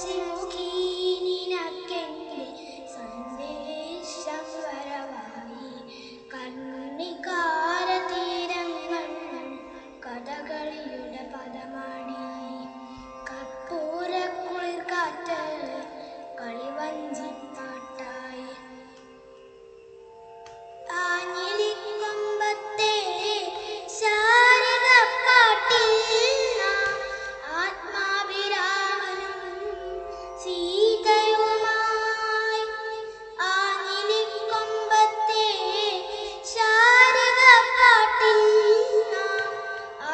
ശശിമുഖി നിനക്കെന്റെ സന്ദേശം വരവായി. കർണികാര തീരങ്ങൾ കഥകളിയുടെ പദമാടി. കർപ്പൂരക്കുളിർ കാറ്റ് കളിവഞ്ചിപ്പാട്ടായി. ആഞ്ഞിലിക്കൊമ്പത്തെ ശാരികപ്പാട്ടിൽ നാം ആത്മാഭിരാമനും സീതയുമായി. ആഞ്ഞിലിക്കൊമ്പത്തെ ശാരികപ്പാട്ടിൽ നാം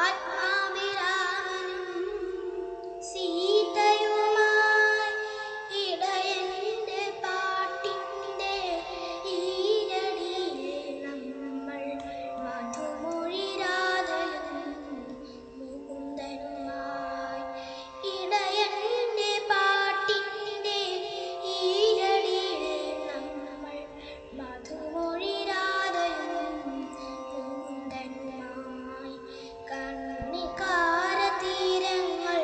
ആത്മാഭിരാമനും സീതയുമായി. ഇടയന്റെ പാട്ടിന്റെ ഈരടിയിൽ നമ്മൾ മധുമൊഴി രാധയും മുകുന്ദനുമായി. ഇടയന്റെ പാട്ടിന്റെ ഈരടിയിൽ നമ്മൾ മധുമൊഴി രാധയും മുകുന്ദനുമായി. കർണികാര തീരങ്ങൾ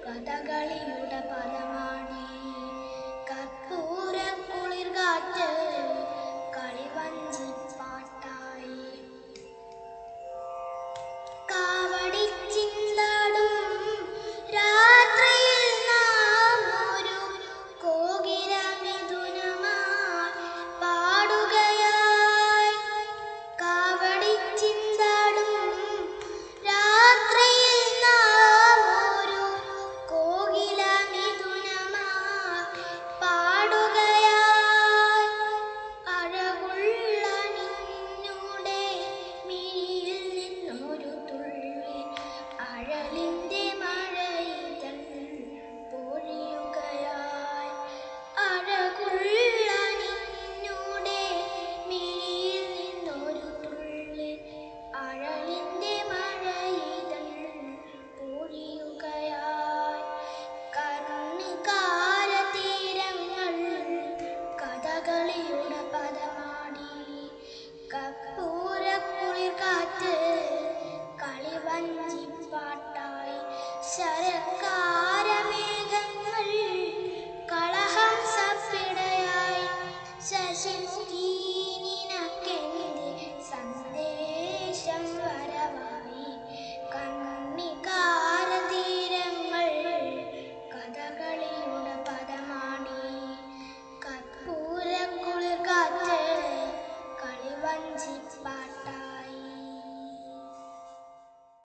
കഥകളിയുടെ പദമാടി. കർപ്പൂരക്കുളിർ കാറ്റ് കളിവഞ്ചിപ്പാട്ടായി. കാവടിച്ചിന്താടും രാത്രിയിൽ നാം ഒരു കോകിലമിഥുനമായി പാടുകയായി. കാവടിച്ചിന്താടും രാത്രിയിൽ നാം ഒരു കോകിലമിഥുനമായി പാടുകയായി. അഴകുള്ള നിന്നുടെ മിഴിയിൽ നിന്നൊരു തുള്ളി അഴലിന്റെ മഴയിതൾ പൊഴിയുകയായി. അഴകുള്ള നിന്നുടെ മിഴിയിൽ നിന്നൊരു തുള്ളി അഴലിന്റെ മഴയിതൾ പൊഴിയുകയായി. കർണികാര തീരങ്ങൾ കഥകളിയുടെ പദമാടി. കർപ്പൂരക്കുളിർ കാറ്റ് കളിവഞ്ചിപ്പാട്ടായി.